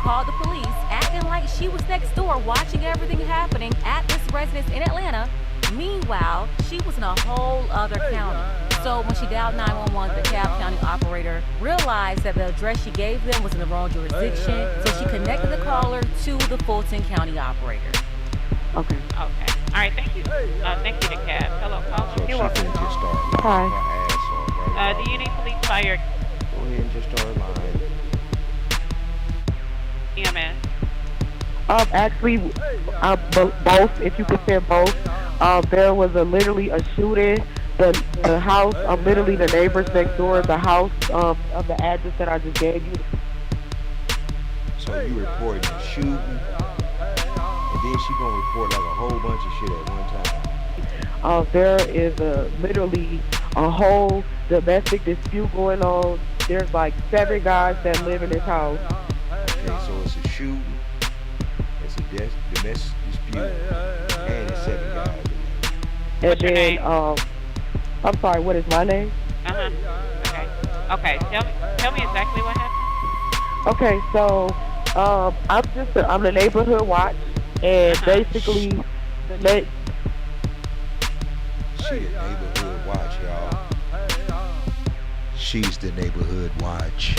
Called the police, acting like she was next door watching everything happening at this residence in Atlanta. Meanwhile, she was in a whole other county. So when she dialed 911, the cab county operator realized that the address she gave them was in the wrong jurisdiction, so she connected the caller to the Fulton County operator. Okay. All right, thank you. Thank you to cab. Hello, caller. So You're welcome. Just start lying her ass off right Do you need police, fire? Go ahead and just start lying. EMS. Actually, both. If you could say both. There was literally a shooting. The house, literally the neighbors next door, the house of the address that I just gave you. So you reporting a shooting, and then she gonna report like a whole bunch of shit at one time. There is literally a whole domestic dispute going on. There's like 7 guys that live in this house. Okay, so it's a shooting, it's a domestic dispute, and it's 7 guys. What's your name? I'm sorry, what is my name? Okay. Tell me exactly what happened. Okay, so I'm the neighborhood watch, and basically She the neighborhood watch, y'all. She's the neighborhood watch.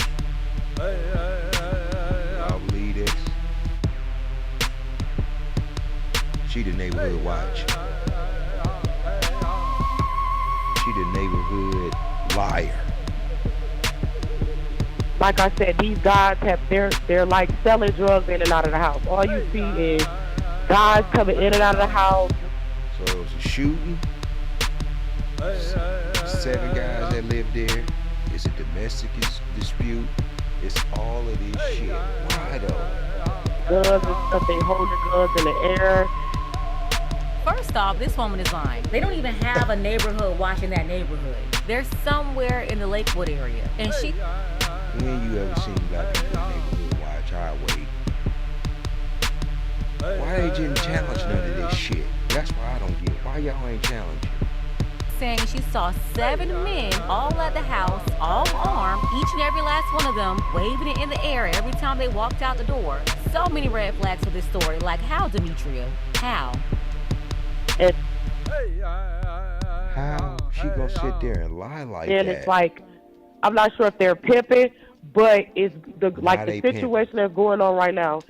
Y'all believe this? She the neighborhood watch. She the neighborhood liar. like I said, these guys they're like selling drugs in and out of the house. All you see is guys coming in and out of the house. So it was a shooting. 7 guys that live there. It's a domestic dispute. It's all of this shit. Why though? Guns and stuff, they holding guns in the air. First off, this woman is lying. They don't even have a neighborhood watch in that neighborhood. They're somewhere in the Lakewood area. And she... When you ever seen black people in neighborhood watch? I wait. Why they didn't challenge none of this shit? That's why I don't get it. Why y'all ain't challenging? saying she saw 7 men all at the house, all armed, each and every last one of them waving it in the air every time they walked out the door. So many red flags for this story. Like, how, Demetria? How? How she gonna sit there and lie like that? And it's like, I'm not sure if they're pimping, but it's the situation that's going on right now.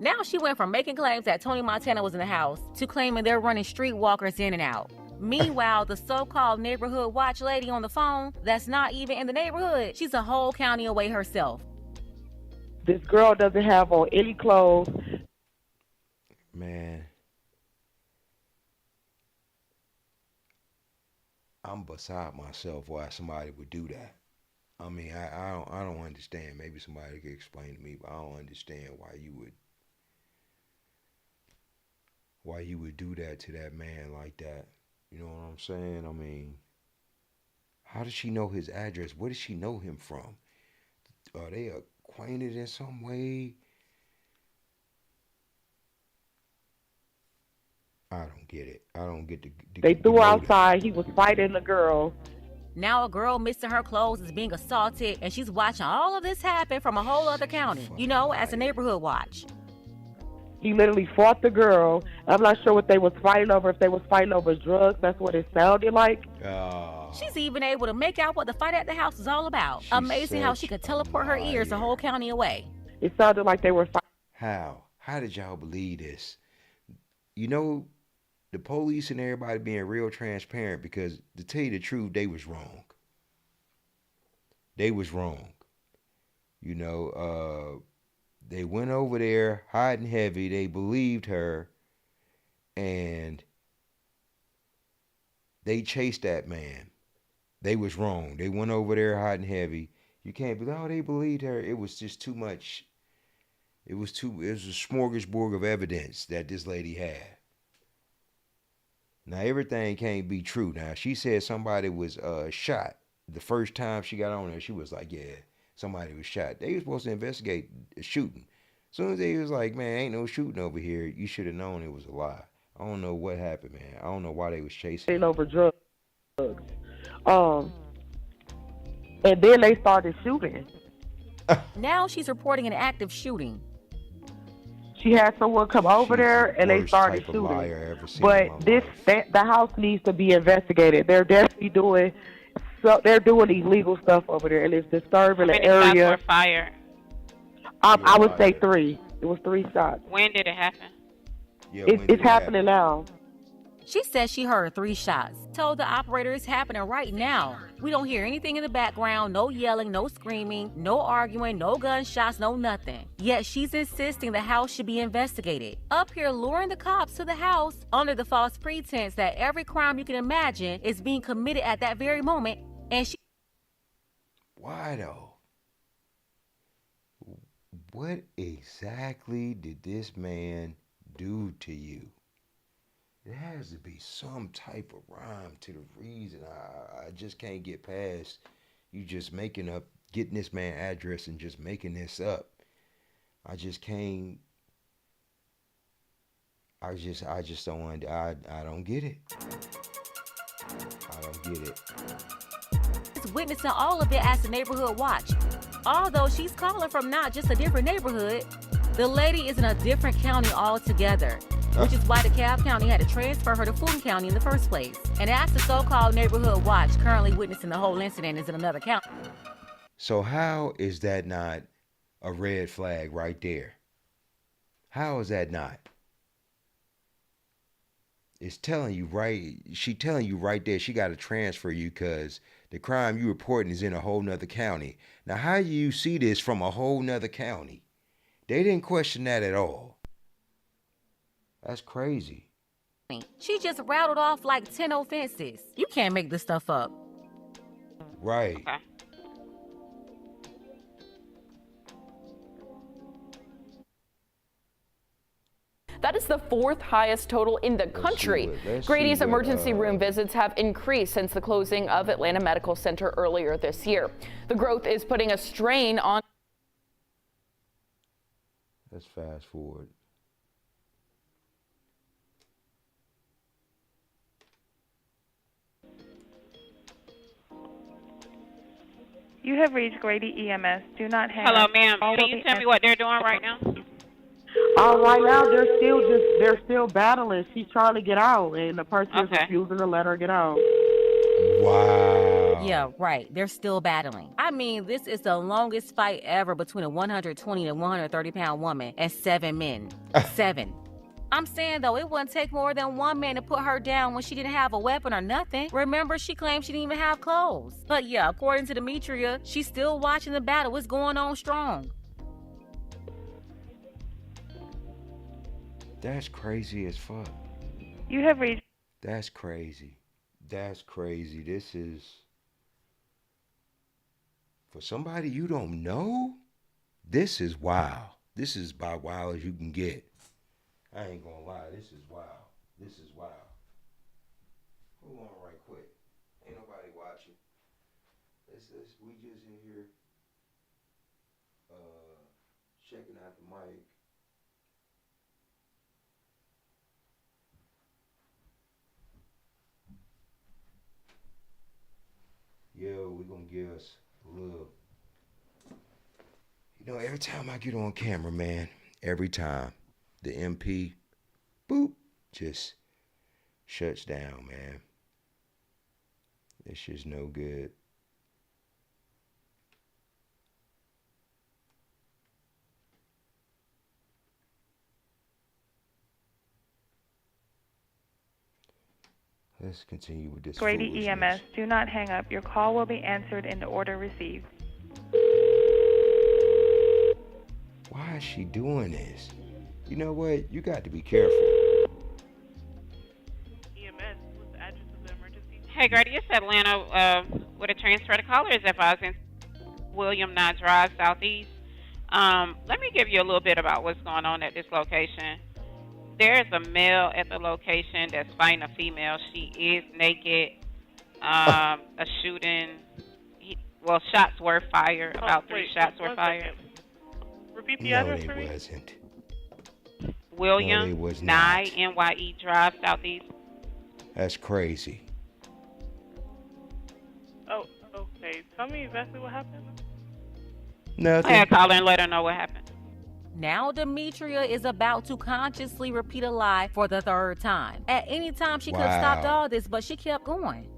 Now she went from making claims that Tony Montana was in the house to claiming they're running streetwalkers in and out. Meanwhile, the so-called neighborhood watch lady on the phone that's not even in the neighborhood, she's a whole county away herself. This girl doesn't have on any clothes. Man, I'm beside myself why somebody would do that. I mean, I don't understand. Maybe somebody could explain to me, but I don't understand why you would do that to that man like that. You know what I'm saying? I mean, how does she know his address? Where does she know him from? Are they acquainted in some way? I don't get it. I don't get the They threw her outside. He was fighting the girl. Now a girl missing her clothes is being assaulted, and she's watching all of this happen from a whole other county, you know, as a neighborhood watch. He literally fought the girl. I'm not sure what they was fighting over, if they was fighting over drugs. That's what it sounded like. She's even able to make out what the fight at the house is all about. Amazing how she could teleport her ears a whole county away. It sounded like they were fighting. How? How did y'all believe this? You know, the police and everybody being real transparent because to tell you the truth, they was wrong. They was wrong. You know, they went over there hot and heavy. They believed her, and they chased that man. They was wrong. They went over there hot and heavy. You can't be, oh, they believed her. It was just too much. It was a smorgasbord of evidence that this lady had. Now everything can't be true. Now she said somebody was shot. The first time she got on there, she was like, yeah, somebody was shot. They were supposed to investigate the shooting. As soon as they was like, man, ain't no shooting over here, you should have known it was a lie. I don't know what happened, man. I don't know why they was chasing her. Over drugs. Um, and then they started shooting. Now she's reporting an active shooting. She had someone come over She's there the and they worst started type of shooting. liar I ever seen in But my this life. the house needs to be investigated. They're definitely doing they're doing illegal stuff over there, and it's disturbing How the many shots area. were fired? I would say Yeah. 3. It was 3 shots. When did it happen? Yeah, when did It's it happen? happening now. She says she heard 3 shots. Told the operator it's happening right now. We don't hear anything in the background, no yelling, no screaming, no arguing, no gunshots, no nothing. Yet she's insisting the house should be investigated. Up here luring the cops to the house under the false pretense that every crime you can imagine is being committed at that very moment. And she Why though? What exactly did this man do to you? It has to be some type of rhyme to the reason. I just can't get past you just making up, getting this man address and just making this up. I just can't. I just don't want. I don't get it. I don't get it. is witnessing all of it as the neighborhood watch. Although she's calling from not just a different neighborhood, the lady is in a different county altogether, which is why DeKalb County had to transfer her to Fulton County in the first place. And as the so-called neighborhood watch currently witnessing the whole incident is in another county. So how is that not a red flag right there? How is that not? It's telling you right. She telling you right there. She got to transfer you because the crime you reporting is in a whole nother county. Now, how do you see this from a whole nother county? They didn't question that at all. That's crazy. She just rattled off like 10 offenses. You can't make this stuff up. Right. Okay. That is the 4th highest total in the country. Grady's emergency room visits have increased since the closing of Atlanta Medical Center earlier this year. The growth is putting a strain on. Let's fast forward. You have reached Grady EMS. Do not hang Hello, up. ma'am. Can you tell me what they're doing right now? Right now they're still battling. She's trying to get out, and the person is refusing to let her get out. Wow. Yeah, right. They're still battling. I mean, this is the longest fight ever between a 120 and 130 pound woman and 7 men. 7. I'm saying, though, it wouldn't take more than 1 man to put her down when she didn't have a weapon or nothing. Remember, she claimed she didn't even have clothes. But yeah, according to Demetria, she's still watching the battle. It's going on strong. That's crazy as fuck. You have reached. That's crazy. That's crazy. This is for somebody you don't know. This is wild. This is about wild as you can get. I ain't gonna lie. This is wild. This is wild. Hold on right quick. Ain't nobody watching. We just in here checking out the mic. Yo, we gonna give us a little. You know, every time I get on camera, man, every time the MP, boop, just shuts down, man. It's just no good. Let's continue with this Grady foolishness. EMS, do not hang up. Your call will be answered in the order received. Why is she doing this? You know what? You got to be careful. EMS, what's the address of the emergency? Hey, Grady, it's Atlanta with a transfer. The caller is advising William Nye Drive, Southeast. Let me give you a little bit about what's going on at this location. There's a male at the location that's fighting a female. She is naked. A shooting. Shots were fired. About three shots were fired. Repeat the No, address they for me. wasn't. William No, they was Nye, not. NYE Drive, Southeast. That's crazy. Oh, okay. Tell me exactly what happened. Nothing. I had to call her and let her know what happened. Now Demetria is about to consciously repeat a lie for the third time. At any time she could have stopped Wow. all this, but she kept going.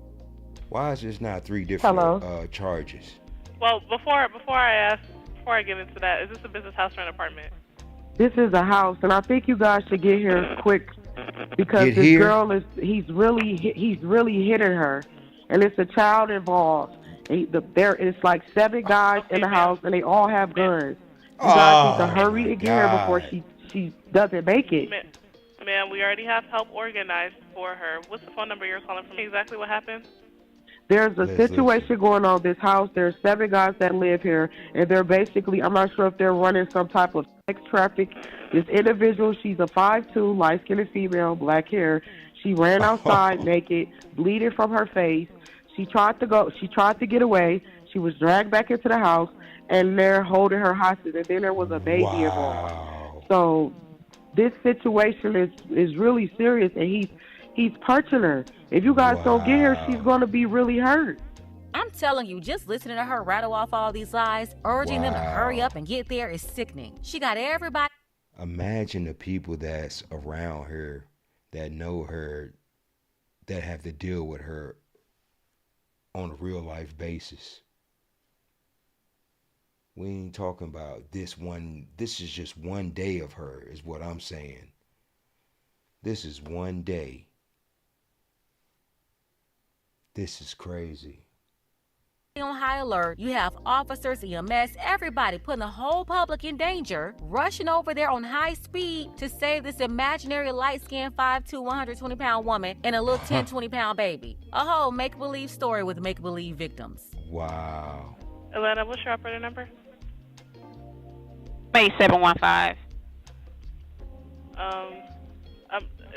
Why is this not 3 different Hello? charges? Well, before I get into that, is this a business house or an apartment? This is a house, and I think you guys should get here quick because Get this here? girl he's really hitting her, and it's a child involved. It's like 7 guys in the ma'am. house, and they all have guns. You guys need to hurry my and get here before God. she doesn't make it. Ma'am, we already have help organized for her. What's the phone number you're calling from? Exactly what happened? There's a Let's situation going on in this house. There's 7 guys that live here, and they're basically, I'm not sure if they're running some type of sex traffic. This individual, she's a 5'2", light-skinned female, black hair. She ran outside naked, bleeding from her face. She tried to get away. She was dragged back into the house, and they're holding her hostage. And then there was a baby involved. Wow. So this situation is really serious, and he's punching her. If you guys don't get her, she's going to be really hurt. I'm telling you, just listening to her rattle off all these lies, urging them to hurry Wow. up and get there is sickening. She got everybody. Imagine the people that's around her, that know her, that have to deal with her on a real life basis. We ain't talking about this is just one day of her, is what I'm saying. This is one day. This is crazy. On high alert. You have officers, EMS, everybody putting the whole public in danger, rushing over there on high speed to save this imaginary light-skinned 5'2", 120-pound woman and a little 10, 20-pound baby. A whole make-believe story with make-believe victims. Wow. Atlanta, what's your operator number? Base 715.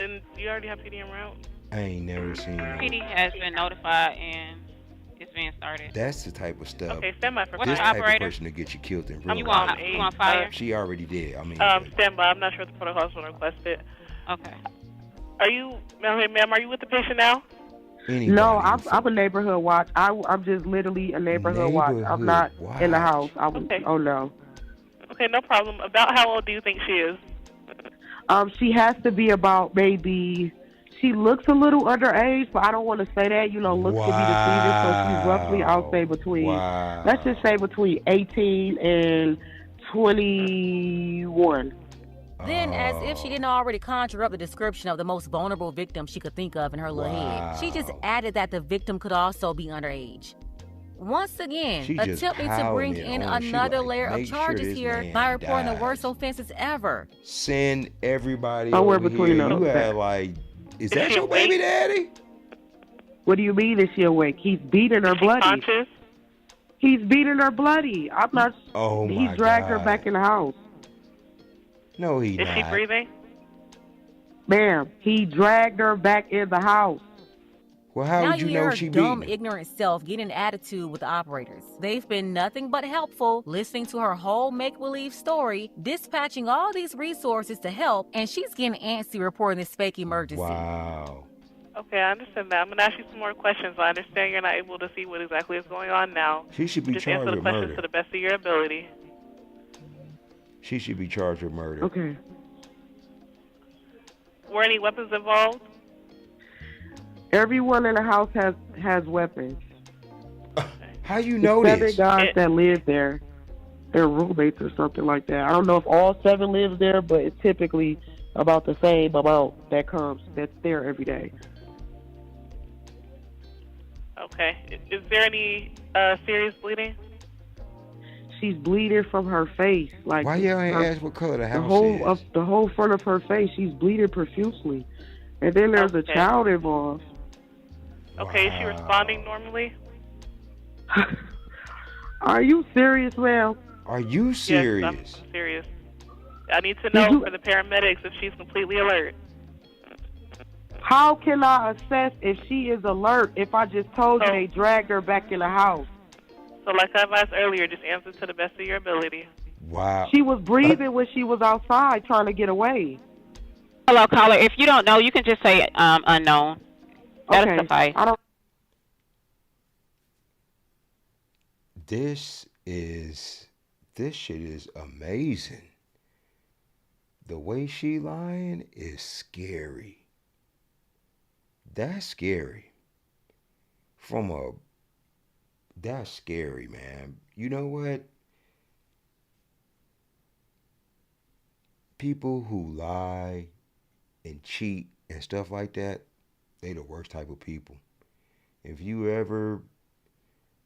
And you already have PD en route? I ain't never seen that. PD has been notified and it's being started. That's the type of stuff. Okay, stand by for What's This the five. type operator? of person to get you killed in real You life. want fire? She already did. I mean, Stand by. I'm not sure if the protocol's been requested. Okay. Are you, ma'am, are you with the patient now? anybody No, in I'm a neighborhood watch. I'm just literally a neighborhood watch. I'm not Neighborhood in the watch. house. Okay. Oh no. Okay, no problem. About how old do you think she is? She has to be about maybe. She looks a little underage, but I don't want to say that. You know, looks can be deceiving. So she's roughly, I'll say between. Wow. Let's just say between 18 and 21. Then, as if she didn't already conjure up the description of the most vulnerable victim she could think of in her little head, she just Wow. added that the victim could also be underage. Once again, She just attempting to bring piling it in on. She another like, layer of make sure charges this here man by reporting the dies. worst offenses ever. Send everybody Somewhere over between here. those. You had like, is that she your baby awake? daddy? What do you mean is she awake? He's beating her Is she bloody. conscious? He's beating her bloody. I'm not. Oh my He dragged her God. back in the house. No, he Is not. she breathing? Ma'am, he dragged her back in the house. Well, how Now would you you hear know her she dumb, beating him? ignorant self getting an attitude with the operators. They've been nothing but helpful, listening to her whole make-believe story, dispatching all these resources to help, and she's getting antsy reporting this fake emergency. Wow. Okay, I understand that. I'm going to ask you some more questions. I understand you're not able to see what exactly is going on now. She should be Just charged answer the with questions murder. to the best of your ability. She should be charged with murder. Okay. Were any weapons involved? Everyone in the house has weapons. How you know Seven this? guys that live there. They're roommates or something like that. I don't know if all 7 lives there, but it's typically about the same amount that's there every day. Okay. Is there any serious bleeding? She's bleeding from her face, like Why y'all ain't her ask what color the house is? the whole front of her face. She's bleeding profusely, and then there's a Okay. child involved. Okay. Is she responding Wow. normally? Are you serious, ma'am? Are you Yes, serious? I'm serious. I need to Did know you? for the paramedics if she's completely alert. How can I assess if she is alert if I just told you So, they dragged her back in the house? so like I advised earlier, just answer to the best of your ability. Wow. She was breathing when she was outside trying to get away. Hello, caller. If you don't know, you can just say unknown. That'll Okay, suffice. I don't. This shit is amazing. The way she lying is scary. That's scary. From a That's scary, man. You know what? People who lie and cheat and stuff like that, they the worst type of people. If you ever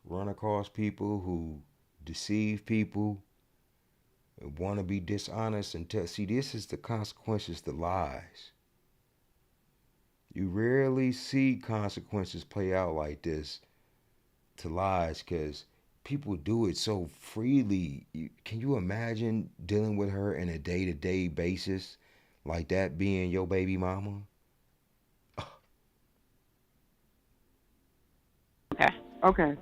run across people who deceive people and want to be dishonest and see, this is the consequences to lies. You rarely see consequences play out like this to lies because people do it so freely. Can you imagine dealing with her in a day-to-day basis like that being your baby mama? Okay. Okay.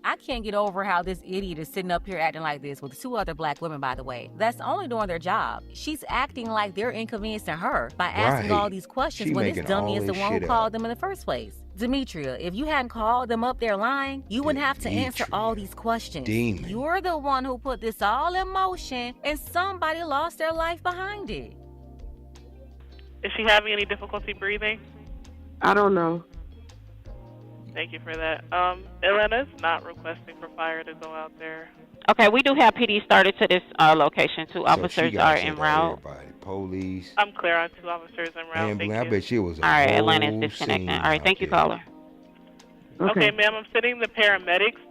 I can't get over how this idiot is sitting up here acting like this with 2 other black women, by the way. That's only doing their job. She's acting like they're inconveniencing her by asking all Right. these questions She when this making dummy all is the this one who shit called up. them in the first place. Demetria, if you hadn't called them up there lying, you wouldn't have to answer all these questions. Demon. You're the one who put this all in motion, and somebody lost their life behind it. Is she having any difficulty breathing? I don't know. Thank you for that. Atlanta's not requesting for fire to go out there. Okay, we do have PD started to this location. 2 So she officers got are to en tell route. everybody. Police. I'm clear on 2 officers en route. Thank I you. bet she was a All right, whole Atlanta is disconnecting. scene All right, out thank you, there. caller. Okay, ma'am, I'm sending the paramedics.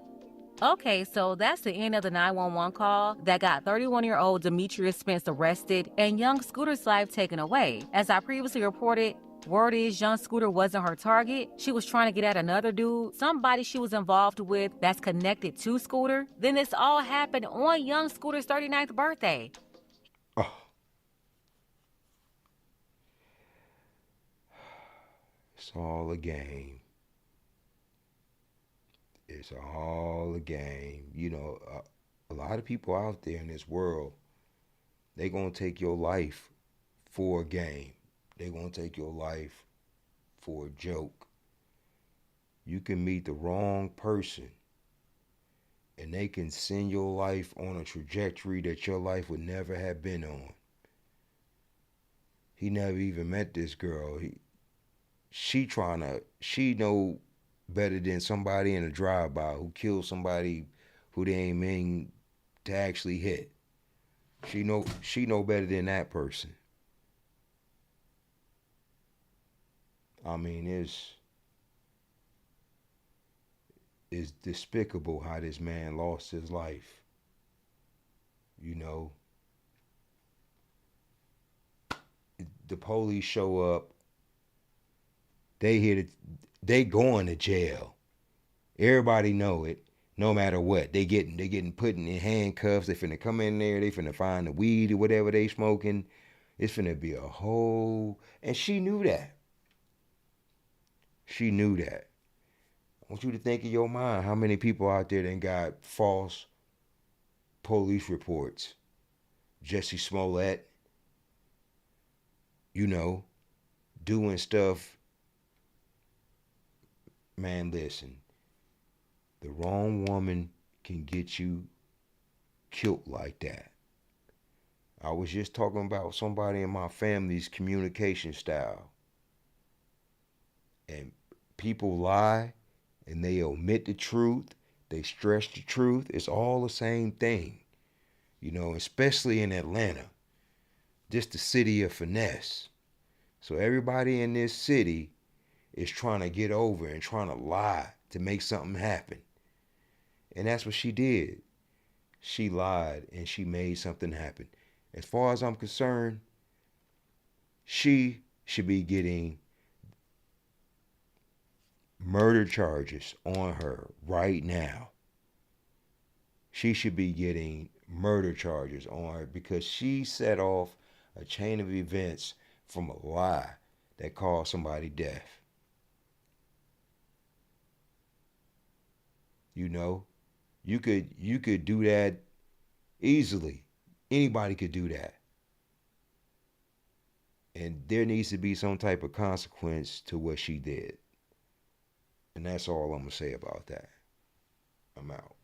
Okay, so that's the end of the 911 call that got 31-year-old Demetrius Spence arrested and young Scooter's life taken away. As I previously reported, word is young Scooter wasn't her target. She was trying to get at another dude, somebody she was involved with that's connected to Scooter. Then this all happened on young Scooter's 39th birthday. Oh. It's all a game. It's all a game. You know, a lot of people out there in this world, they gonna take your life for a game. They gonna take your life for a joke. You can meet the wrong person and they can send your life on a trajectory that your life would never have been on. He never even met this girl. She know better than somebody in a drive-by who killed somebody who they ain't mean to actually hit. She know better than that person. I mean, it's despicable how this man lost his life. You know, the police show up. They going to jail. Everybody know it. No matter what, they getting put in handcuffs. They finna come in there. They finna find the weed or whatever they smoking. It's finna be a whole. And she knew that. She knew that. I want you to think in your mind how many people out there that got false police reports. Jesse Smollett, you know, doing stuff. Man, listen. The wrong woman can get you killed like that. I was just talking about somebody in my family's communication style. And people lie and they omit the truth. They stress the truth. It's all the same thing. You know, especially in Atlanta. Just the city of finesse. So everybody in this city is trying to get over and trying to lie to make something happen. And that's what she did. She lied and she made something happen. As far as I'm concerned, she should be getting murder charges on her right now. She should be getting murder charges on her because she set off a chain of events from a lie that caused somebody death. You know, you could do that easily. Anybody could do that. And there needs to be some type of consequence to what she did. And that's all I'm going to say about that. I'm out.